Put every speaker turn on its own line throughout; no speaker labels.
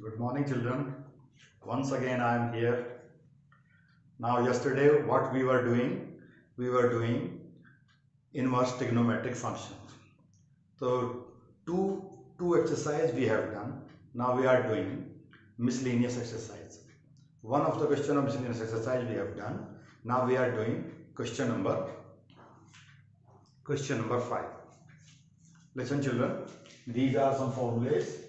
Good morning, children. Once again, I am here. Now, yesterday, what we were doing inverse trigonometric functions. So, two exercise we have done. Now we are doing miscellaneous exercise. One of the question of miscellaneous exercise we have done. Now we are doing question number 5. Listen, children. These are some formulas.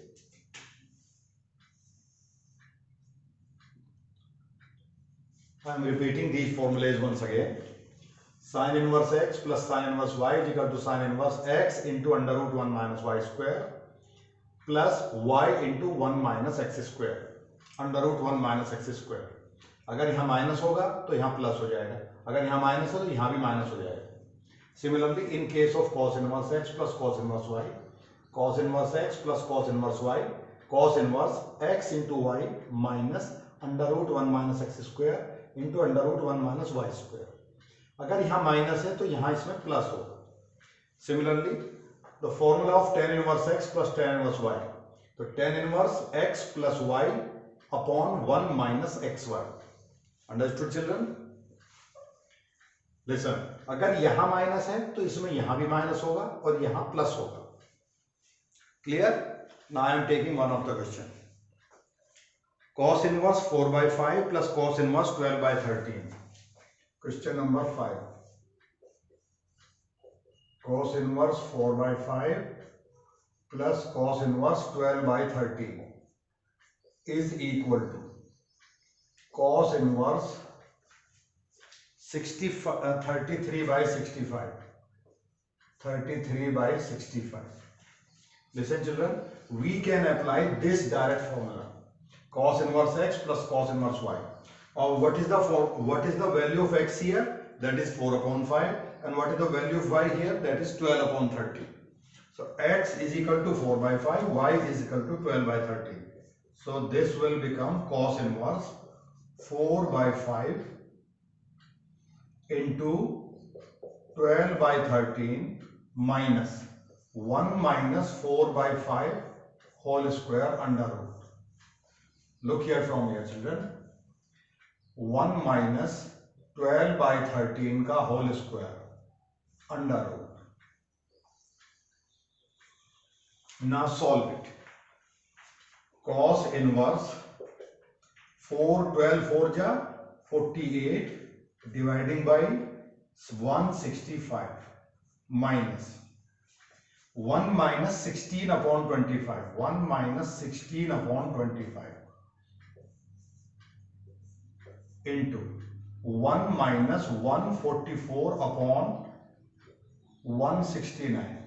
I am repeating these formulas once again. Sin inverse x plus sin inverse y is equal to sin inverse x into under root 1 minus y square plus y into 1 minus x square under root 1 minus x square. अगर यहाँ minus होगा तो यहाँ plus हो जाएगा, अगर यहाँ minus है तो यहाँ भी माइनस हो जाएगा. Similarly, in case of cos inverse x plus cos inverse y, cos inverse x plus cos inverse y, cos inverse x into y minus under root 1 minus x square into under root 1 minus y square. अगर यहाँ minus है तो यहाँ इसमें plus होगा. Similarly, the formula of tan inverse x plus tan inverse y. तो tan inverse x plus y upon 1 minus xy. Understood, children? Listen. अगर यहाँ माइनस है तो इसमें यहाँ भी माइनस होगा और यहाँ प्लस होगा. Clear? Now I am taking one of the question. Cos inverse 4 by 5 plus cos inverse 12 by 13. Question number 5. Cos inverse 4 by 5 plus cos inverse 12 by 13 is equal to cos inverse 33 by 65. 33 by 65. Listen, children, we can apply this direct formula. Cos inverse x plus cos inverse y. What is the value of x here? That is 4 upon 5. And what is the value of y here? That is 12 upon 13. So x is equal to 4 by 5, y is equal to 12 by 13. So this will become cos inverse 4 by 5 into 12 by 13 minus 1 minus 4 by 5 whole square under root. Look here from here, children. 1 minus 12 by 13 का whole square under root. Now solve it. Cos inverse 4 12 4 ja 48 dividing by 165 minus 1 minus 16 upon 25. 1 minus 16 upon 25 into 1 minus 144 upon 169.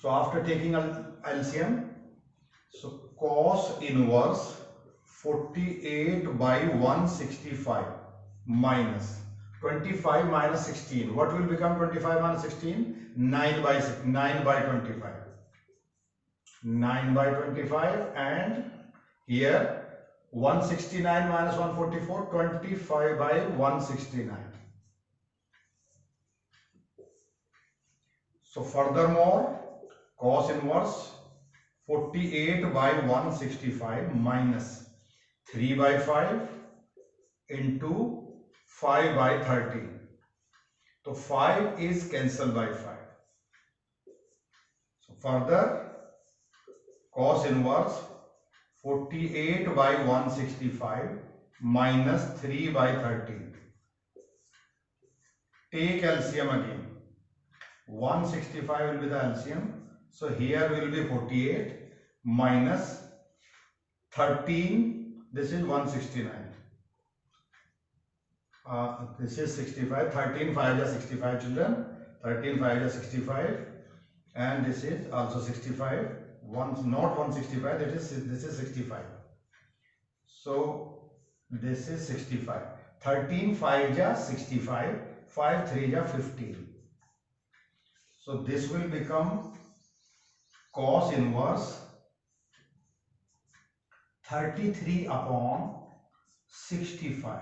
So after taking LCM, so cos inverse 48 by 165 minus 25 minus 16. What will become 25 minus 16? 9 by 25. 9 by 25, and here 169 minus 144, 25 by 169. So furthermore, cos inverse 48 by 165 minus 3 by 5 into 5 by 13. So 5 is cancelled by 5. So further, cos inverse 48 by 165 minus 3 by 13. Take LCM again. 165 will be the LCM. So here will be 48 minus 13. This is 169. This is 65. 13 5 is 65, children. 13 5 is 65, and this is also 65. Not 165. This is 65. So this is 65. 13 5 is 65. 5 3 is 15. So this will become cos inverse 33 upon 65.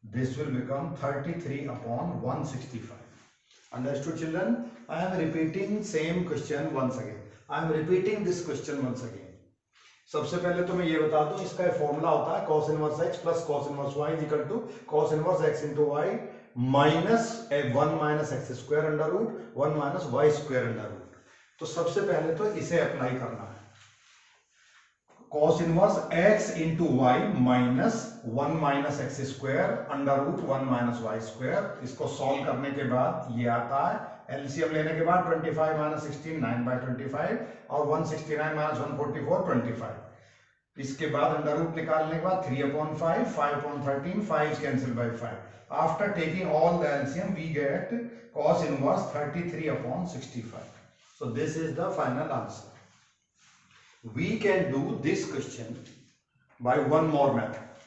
This will become 33 upon 165. Understood, children? I am repeating same question once again. I am repeating this question once again. सबसे पहले तो मैं ये बता दूं, इसका formula होता है cos inverse x plus cos inverse y is equal to cos inverse x into Y minus 1 minus X square under root 1 minus Y square under root. तो सबसे पहले तो इसे अप्लाई करना है, cos inverse x into Y minus 1 minus X square under root 1 minus Y square. इसको solve करने के बाद ये आता है, एलसीएम लेने के बाद 25 माइनस 16 9/25 और 169 माइनस 144 25। इसके बाद अंडर रूट निकालने के बाद 3/5 5/13 5 cancel by 5। After taking all the LCM we get cos inverse 33/65। So this is the final answer. We can do this question by one more method।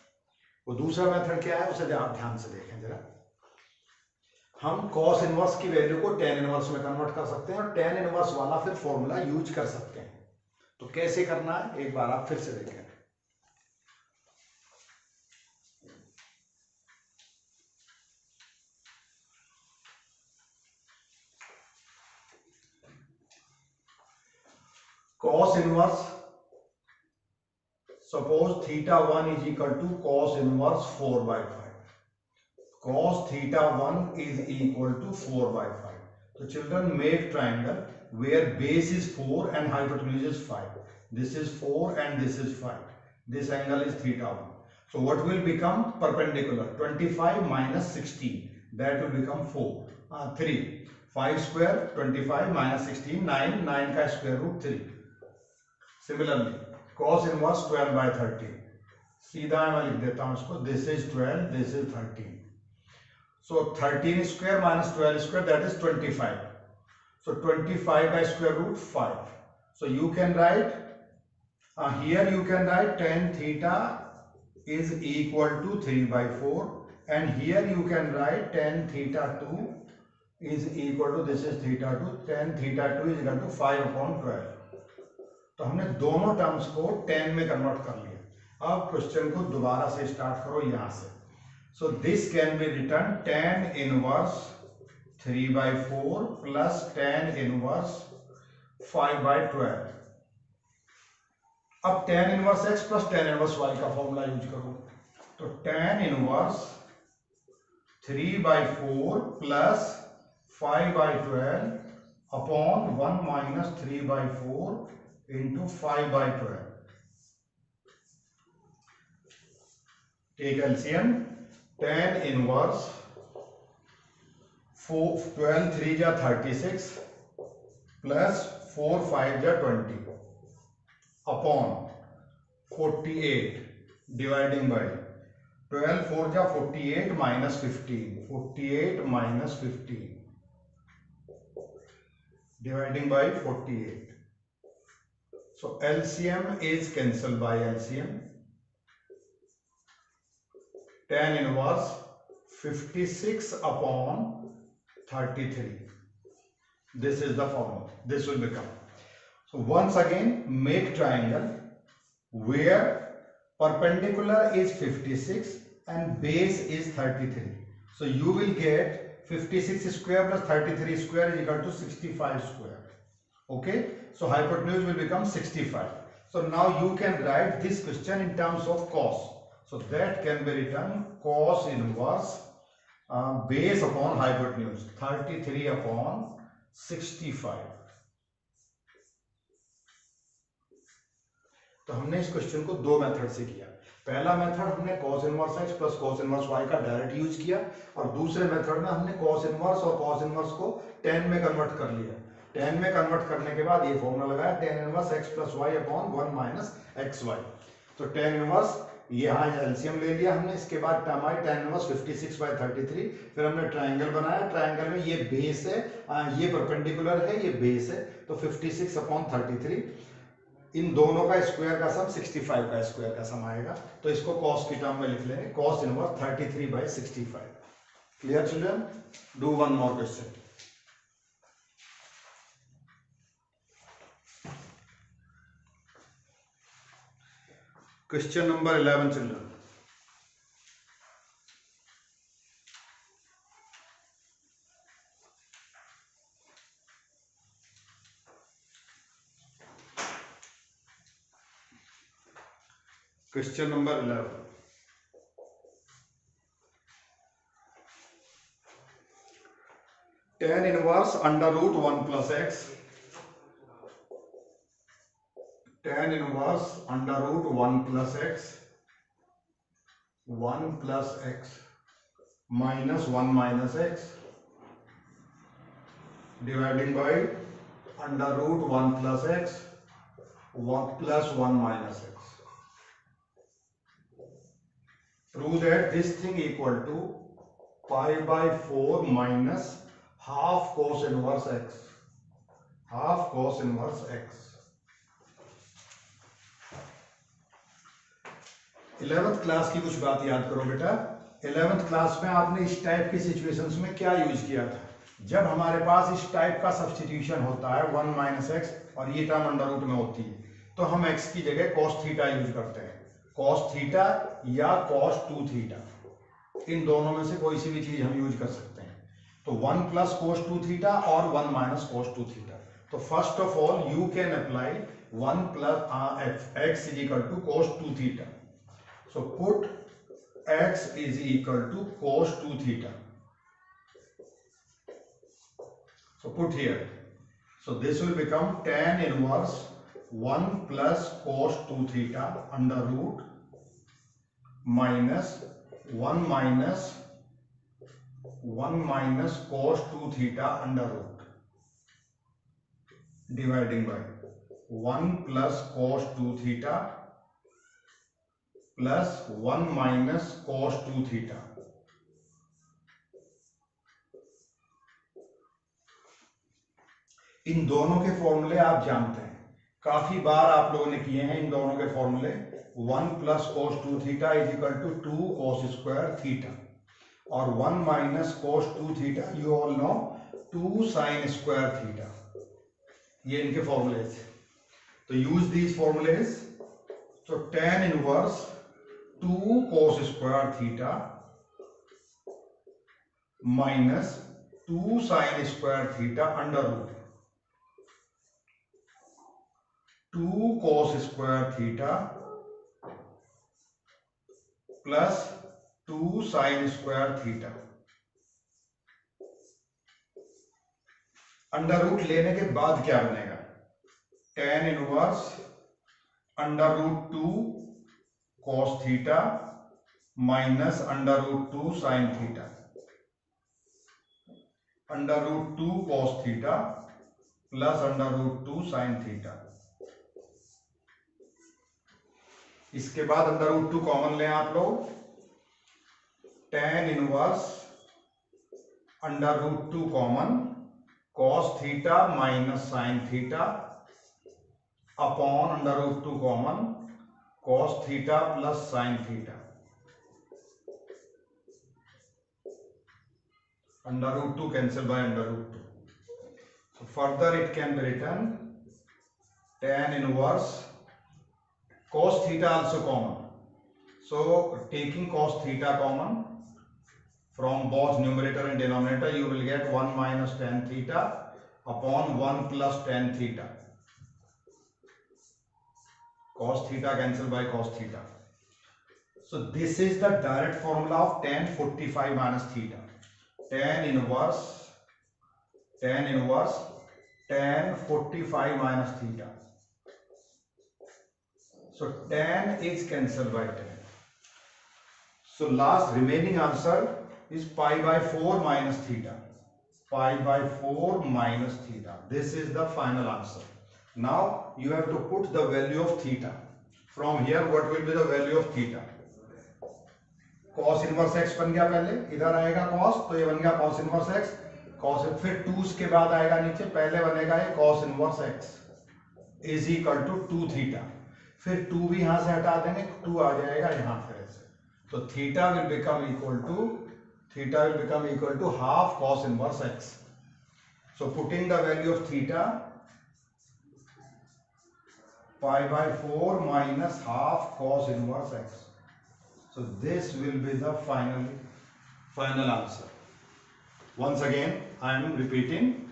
वो दूसरा मेथड क्या है उसे आप ध्यान से देखें जरा। हम cos इनवर्स की वैल्यू को tan इनवर्स में कन्वर्ट कर सकते हैं और tan इनवर्स वाला फिर फॉर्मूला यूज कर सकते हैं। तो कैसे करना है एक बार आप फिर से देखें। cos inverse, suppose theta 1 is equal to cos inverse 4/5। cos theta 1 is equal to 4/5। So children, make triangle where base is 4 and hypotenuse is 5। This is 4 and this is 5। This angle is theta 1। So what will become perpendicular? 25 minus 16, that will become 3। 5 square 25 minus 16 9, 9 का square root 3। Similarly cos inverse 12/13, सीधा मैं लिख देता हूं इसको, this is 12 this is 13। so 13 square minus 12 square that is 25। so 25 by square root 5। so you can write here you can write tan theta is equal to 3/4 and here you can write tan theta 2 is equal to, this is theta 2, tan theta 2 is equal to 5/12। तो हमने दोनों terms को tan में convert कर लिया। अब question को दोबारा से स्टार्ट करो यहां से। So this can be return tan inverse 3/4 plus tan inverse 5/12। अब tan inverse x plus tan inverse y का फॉर्मूला यूज करो। तो tan inverse 3/4 plus 5/12 upon 1 minus 3/4 into 5/12। take LCM, tan inverse 12 3 जा 36 प्लस 4 5 जा 20 upon 48 dividing by 12 4 जा 48 minus 15 48 minus 15 dividing by 48। So LCM is cancelled by LCM। tan inverse 56 upon 33। This is the formula। This will become। So once again make triangle where perpendicular is 56 and base is 33। So you will get 56 square plus 33 square is equal to 65 square। Okay, so hypotenuse will become 65। so now you can write this question in terms of cos। so that can be written cos inverse base upon hypotenuse 33/65। तो हमने इस question को दो method से किया। पहला method हमने cos inverse x plus cos inverse y का डायरेक्ट यूज किया और दूसरे मेथड में हमने cos इनवर्स और cos इनवर्स को tan में कन्वर्ट कर लिया। tan में कन्वर्ट करने के बाद ये फॉर्मूला लगाया tan inverse x plus y upon 1 minus xy। तो tan इनवर्स यहाँ एलसीएम ले लिया हमने। इसके बाद टर्म आई tan इनवर्स 56/33। फिर हमने ट्रायंगल बनाया, ट्रायंगल में ये बेस है, ये परपेंडिकुलर है, ये बेस है, तो 56/33 इन दोनों का स्क्वायर का सम 65 का स्क्वायर का सम आएगा। तो इसको cos की टर्म में लिख लेंगे, cos inverse 33/65। Clear children? Do one more question. Question number 11 children. Question number 11. Tan inverse under root 1 plus x. Tan inverse under root 1 plus x. 1 plus x minus 1 minus x dividing by under root 1 plus x 1 plus 1 minus x. Prove that this thing equal to pi by 4 minus half cos inverse x. Half cos inverse x. 11th class की कुछ बात याद करो बेटा। 11th class में आपने इस type की सिचुएशंस में क्या यूज किया था? जब हमारे पास इस टाइप का सब्स्टिट्यूशन होता है 1 माइनस एक्स और ये टर्म अंडर रूट में होती है, तो हम x की जगह cos थीटा यूज करते हैं। cos थीटा या cos 2 थीटा, इन दोनों में से कोई सी भी चीज हम यूज कर सकते हैं। तो 1 प्लस cos 2 थीटा और 1 माइनस cos 2 थीटा। तो first of all you can apply 1 plus x is equal to cos 2 theta. So put x is equal to cos 2 theta. So put here. So this will become tan inverse 1 plus cos 2 theta under root minus 1 minus cos 2 theta under root dividing by 1 plus cos 2 theta plus 1 minus cos 2 theta. इन दोनों के फॉर्मूले आप जानते हैं, काफी बार आप लोगों ने किए हैं इन दोनों के फॉर्मूले। 1 plus cos 2 theta is equal to 2 cos square theta और 1 minus cos 2 theta you all know 2 sin square theta. ये इनके फॉर्मूलेज। तो यूज दीज फॉर्मूलेज। तो tan inverse 2 cos square theta minus 2 sin square theta under root 2 cos square theta plus 2 sin square theta. Under root लेने के बाद क्या बनेगा? tan inverse under root 2 cos theta minus under root 2 sin theta. Under root 2 cos theta plus under root 2 sin theta. इसके बाद under root 2 common लें आप लोग। tan inverse under root 2 common cos theta minus sin theta upon under root 2 common cos theta plus sin theta. Under root 2 cancel by under root 2। So further it can be written tan inverse cos theta also common. So taking cos theta common from both numerator and denominator, you will get 1 minus tan theta upon 1 plus tan theta. Cos theta cancel by cos theta. So this is the direct formula of tan 45 minus theta. Tan inverse tan 45 minus theta. So tan is cancelled by tan. So last remaining answer is pi by 4 minus theta. Pi by 4 minus theta. This is the final answer. Now you have to put the value of theta. From here what will be the value of theta? Cos inverse x बन गया, पहले इधर आएगा cos, तो ये बन गया cos inverse x, cos, फिर 2 के बाद आएगा नीचे, पहले बनेगा ये cos inverse x is equal to 2 theta, फिर 2 भी यहां से हटा देंगे, 2 आ जाएगा यहां फिर ऐसे, तो theta will become equal to half cos inverse x. So putting the value of theta, pi by 4 minus half cos inverse x. So this will be the final answer. Once again I am repeating,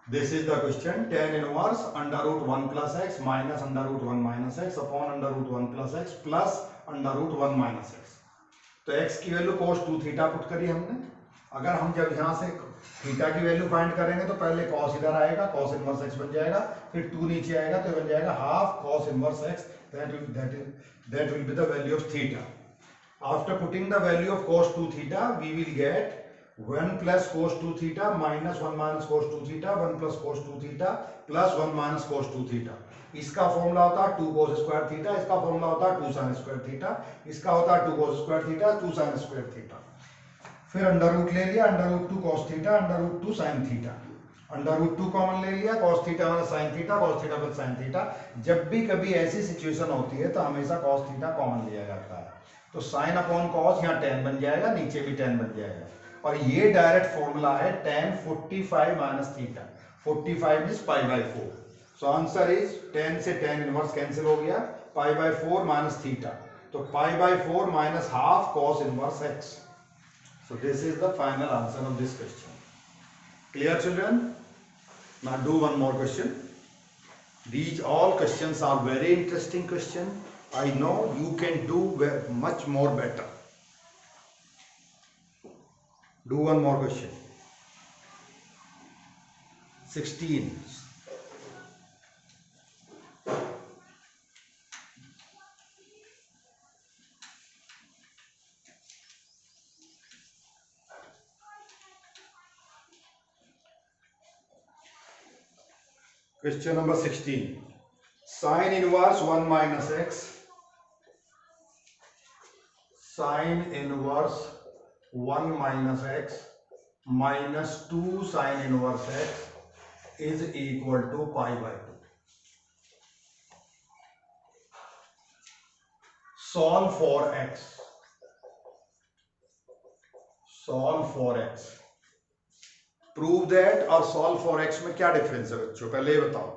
This is the question. Tan inverse under root 1 plus x minus under root 1 minus x upon under root 1 plus x plus under root 1 minus x. तो x की value cos 2 theta put करी हमने. अगर हम जब यहाँ से theta की वैल्यू फाइंड करेंगे तो पहले cos इधर आएगा, cos इनवर्स x बन जाएगा, फिर 2 नीचे आएगा तो बन जाएगा half cos inverse x. That will be the value of theta. After putting the value of cos 2 theta, we will get 1 plus cos 2 theta minus 1 minus cos 2 theta, 1 plus cos 2 theta plus 1 minus cos 2 theta. इसका formula होता है 2 cos square theta, इसका formula होता है 2 sin square theta, इसका होता है 2 cos square theta, 2 sin square theta. फिर अंडर रूट ले लिया, under root 2 cos theta, under root 2 sin theta, under root 2 common ले लिया, cos theta minus sin theta, cos theta plus sin theta. जब भी कभी ऐसी सिचुएशन होती है तो हमेशा cos थीटा कॉमन लिया जाता है. तो sin अपॉन cos यहाँ tan बन जाएगा, नीचे भी tan बन जाएगा. और ये डायरेक्ट फॉर्मूला है tan 45 minus theta. 45 means pi by 4. So answer is tan से tan इनवर्स कैंसिल हो गया, पाई बाय 4 माइनस थीटा. तो pi by 4 minus half cos inverse x. So this is the final answer of this question. Clear children? Now do one more question. These all questions are very interesting question. I know you can do much more better. Do one more question. 16. Question number 16. Sin inverse 1 minus x. Sin inverse 1 minus x minus 2 sin inverse x is equal to pi by 2. Solve for x. Solve for x. Prove that और solve for x में क्या difference है बच्चों, पहले ये बताओ.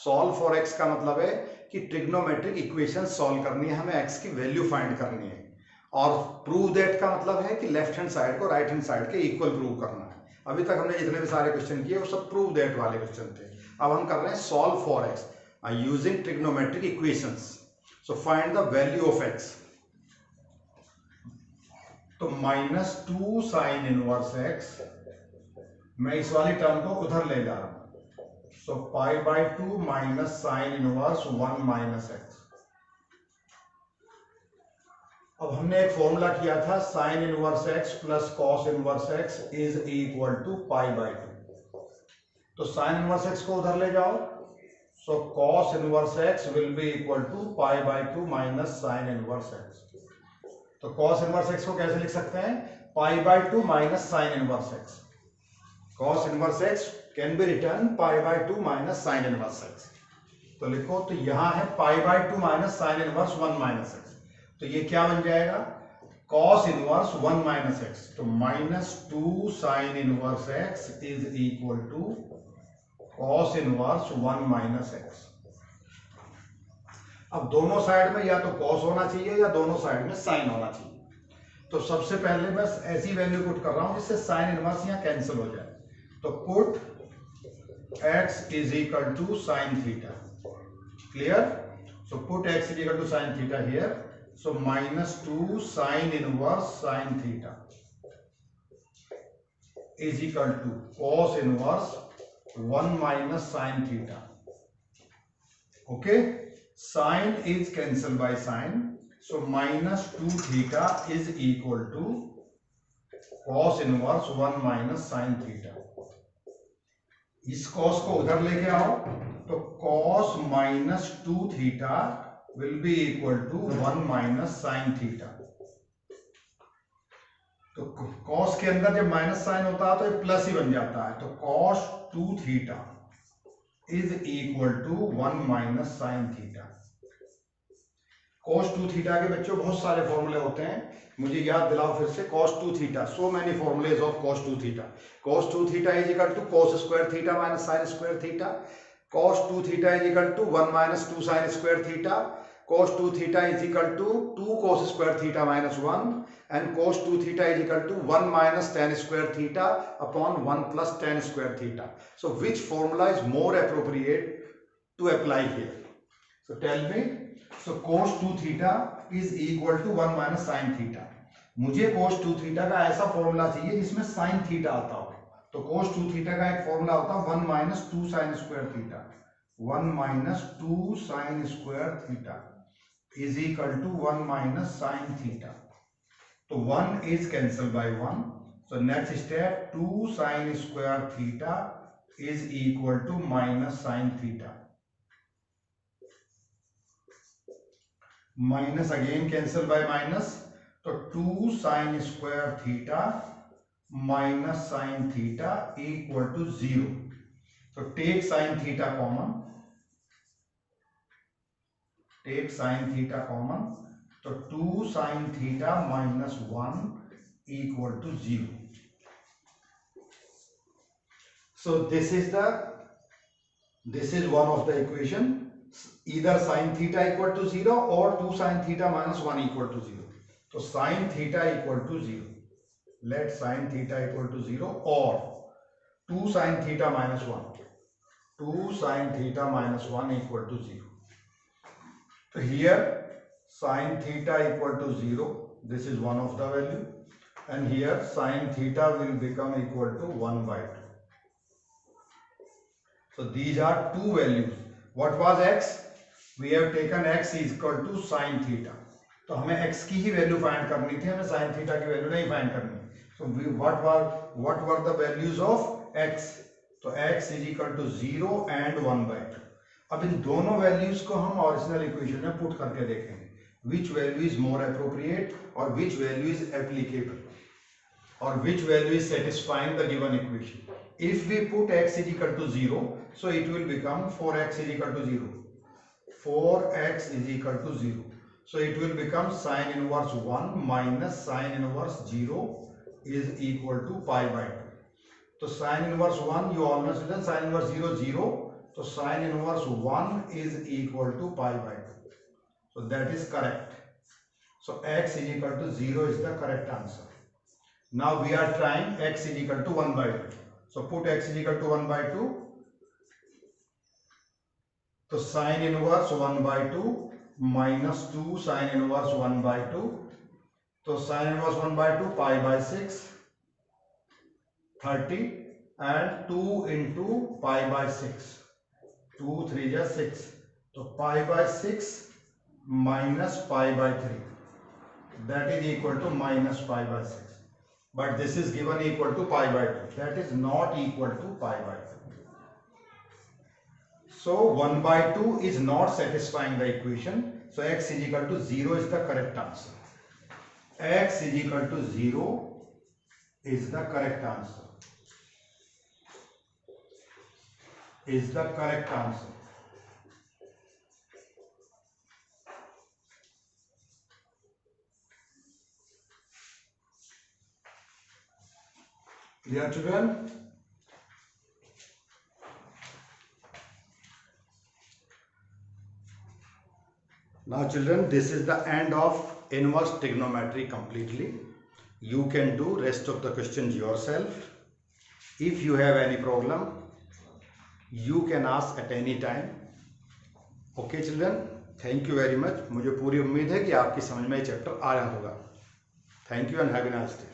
Solve for x का मतलब है कि ट्रिग्नोमेट्रिक इक्वेशन सॉल्व करनी है, हमें x की वैल्यू फाइंड करनी है. और प्रूव दैट का मतलब है कि लेफ्ट हैंड साइड को राइट हैंड साइड के इक्वल प्रूव करना है. अभी तक हमने जितने भी सारे क्वेश्चन किए वो सब प्रूव दैट वाले क्वेश्चन थे. अब हम कर रहे हैं solve for x using trigonometric equations. So find the value of x. तो -2 साइन इनवर्स एक्स, मैं इस वाली टर्म को उधर ले जा रहा हूं. So pi by 2 minus sine inverse 1 minus x. अब हमने एक फॉर्मूला किया था sine inverse x plus cos inverse x is equal to pi by 2. तो साइन इनवर्स एक्स को उधर ले जाओ. So cos inverse x will be equal to pi by 2 minus sine inverse x. तो कॉस इनवर्स एक्स को कैसे लिख सकते हैं? Pi by 2 minus sine inverse x. Cos inverse x can be return pi by 2 minus sine inverse x. तो लिखो, तो यहां है pi by 2 minus sine inverse 1 minus x. तो ये क्या बन जाएगा? cos inverse 1 minus x. तो -2 sine inverse x is equal to cos inverse 1 minus x. अब दोनों साइड में या तो cos होना चाहिए या दोनों साइड में sin होना चाहिए. तो सबसे पहले बस ऐसी वैल्यू पुट कर रहा हूं जिससे साइन इनवर्स यहां कैंसिल हो जाए. तो put x is equal to sine theta. Clear? So put x is equal to sine theta here. So -2 sin inverse sin theta is equal to cos inverse 1 minus sin theta. Okay, sin is cancelled by sin, so -2 theta is equal to cos inverse 1 minus sin theta. इस cos को उधर लेके आओ तो cos -2 theta will be equal to 1 minus sin theta. तो cos के अंदर जब माइनस साइन होता है तो ये प्लस ही बन जाता है. तो cos 2 theta is equal to 1 minus sine theta. cos 2 theta के बच्चों बहुत सारे फॉर्मूले होते हैं, मुझे याद दिलाओ फिर से. cos 2 theta, so many formulae of cos 2 theta. cos 2 theta is equal to cos square theta minus sine square theta. cos 2 theta is equal to 1 minus 2 sin square theta. Cos 2 theta is equal to 2 cos square theta minus 1. and cos 2 theta is equal to 1 minus tan square theta upon 1 plus tan square theta. So which formula is more appropriate to apply here? So tell me. So cos 2 theta is equal to 1 minus sin theta. मुझे cos 2 theta का ऐसा formula चाहिए जिसमें sin theta आता हो. तो cos 2 theta का एक फॉर्मूला होता है 1 minus 2 sin square theta. 1 minus 2 sin square theta is equal to 1 minus sin theta. So 1 is cancelled by 1. So next step, 2 sin square theta is equal to minus sin theta. Minus again cancel by minus. So 2 sin square theta minus sin theta equal to 0. So take sin theta common. Take sin theta common. So 2 sin theta minus 1 equal to 0. So this is one of the equation. Either sin theta equal to 0 or 2 sin theta minus 1 equal to 0. So sin theta equal to 0. Let sin theta equal to 0 or 2 sin theta minus 1. 2 sin theta minus 1 equal to 0. So here sin theta equal to 0, this is one of the value, and here sin theta will become equal to 1 by 2. So these are two values. What was x? We have taken x is equal to sin theta. तो हमें x की ही value find करनी थी, हमें sin theta की value नहीं find करनी. So what were the values of x? तो x is equal to 0 and 1 by 2. अब इन दोनों वैल्यूज को हम ओरिजिनल इक्वेशन में पुट करके देखेंगे. Which value is more appropriate or which value is applicable or which value is satisfying the given equation. If we put x is equal to 0, so it will become 4x is equal to 0. 4x is equal to 0. So it will become sin inverse 1 minus sin inverse 0 is equal to pi by 2. So sin inverse 1 you always written, sin inverse 0 0. So sin inverse 1 is equal to pi by 2. So that is correct. So x is equal to 0 is the correct answer. Now we are trying x is equal to 1 by 2. So put x is equal to 1 by 2. So sin inverse 1 by 2 minus 2 sin inverse 1 by 2. So sin inverse 1 by 2 pi by 6 30 and 2 into pi by 6. 2 3 is 6. So pi by 6 minus pi by 3, that is equal to minus pi by 6, but this is given equal to pi by 2, that is not equal to pi by 2. So 1 by 2 is not satisfying the equation. So x is equal to 0 is the correct answer. X is equal to 0 is the correct answer. Is the correct answer. Clear, children? Now children, this is the end of inverse trigonometry completely. You can do rest of the questions yourself. If you have any problem, you can ask at any time. Okay children, thank you very much. मुझे पूरी उम्मीद है कि आपकी समझ में ये chapter आया होगा. Thank you and have a nice day.